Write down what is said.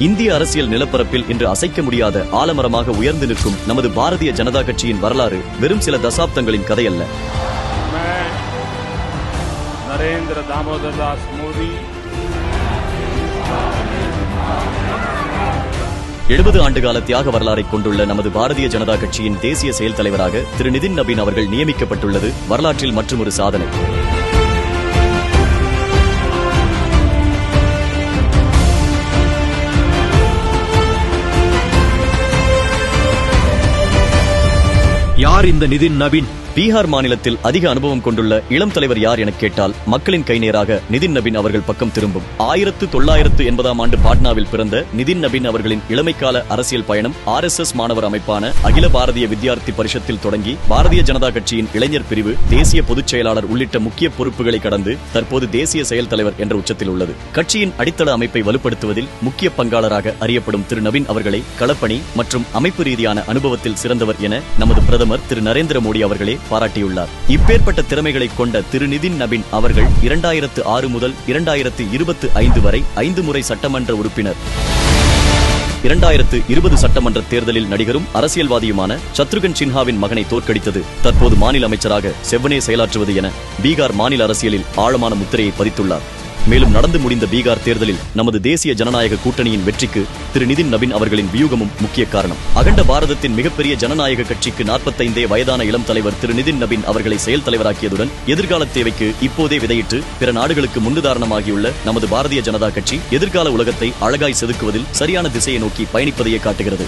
இந்திய அரசியல் நிலப்பரப்பில் இன்று அசைக்க முடியாத ஆலமரமாக உயர்ந்து நிற்கும் நமது பாரதிய ஜனதா கட்சியின் வரலாறு வெறும் சில தசாப்தங்களின் கதையல்ல. नरेंद्र दामोदर दास मोदी 70 ஆண்டுகால தியாக வரலாறை கொண்டுள்ள நமது பாரதிய ஜனதா கட்சியின் தேசிய செயல் தலைவராக திரு நிதின் நபீன் அவர்கள் நியமிக்கப்பட்டுள்ளது வரலாற்றில் மற்றொரு சாதனை. யார் இந்த நிதின் நபீன்? பீகார் மாநிலத்தில் அதிக அனுபவம் கொண்டுள்ள இளம் தலைவர் யார் என கேட்டால் மக்களின் கை நேராக நிதின் நபீன் அவர்கள் பக்கம் திரும்பும். 1980 ஆண்டு பாட்னாவில் பிறந்த நிதின் நபீன் அவர்களின் இளமைக்கால அரசியல் பயணம் RSS மாணவர் அமைப்பான அகில பாரதிய வித்யார்த்தி பரிஷத்தில் தொடங்கி பாரதிய ஜனதா கட்சியின் இளைஞர் பிரிவு, தேசிய பொதுச் செயலாளர் உள்ளிட்ட முக்கிய பொறுப்புகளை கடந்து தற்போது தேசிய செயல் தலைவர் என்ற உச்சத்தில் உள்ளது. கட்சியின் அடித்தள அமைப்பை வலுப்படுத்துவதில் முக்கிய பங்காளராக அறியப்படும் திரு நபீன் அவர்களை களப்பணி மற்றும் அமைப்பு ரீதியான அனுபவத்தில் சிறந்தவர் என நமது பிரதமர் திரு நரேந்திர மோடி அவர்களே பாராட்டியுள்ளார். இப்பேற்பட்ட திறமைகளை கொண்ட திரு நிதின் நபீன் அவர்கள் 2006 முதல் 2025 வரை 5 முறை சட்டமன்ற உறுப்பினர், 2020 சட்டமன்ற தேர்தலில் நடிகரும் அரசியல்வாதியுமான சத்ருகன் சின்ஹாவின் மகனை தோற்கடித்தது, தற்போது மாநில அமைச்சராக செவ்வனே செயலாற்றுவது என பீகார் மாநில அரசியலில் ஆழமான முத்திரையை பதித்துள்ளார். மேலும் நடந்து முடிந்த பீகார் தேர்தலில் நமது தேசிய ஜனநாயக கூட்டணியின் வெற்றிக்கு திரு நிதின் நபீன் அவர்களின் வியூகமும் முக்கிய காரணம். அகண்ட பாரதத்தின் மிகப்பெரிய ஜனநாயக கட்சிக்கு 45 வயதான இளம் தலைவர் திரு நிதின் நபீன் அவர்களை செயல் தலைவராக்கியதுடன் எதிர்கால தேவைக்கு இப்போதே விதையிட்டு பிற நாடுகளுக்கு முன்னுதாரணமாகியுள்ள நமது பாரதிய ஜனதா கட்சி எதிர்கால உலகத்தை அழகாய் செதுக்குவதில் சரியான திசையை நோக்கி பயணிப்பதையே காட்டுகிறது.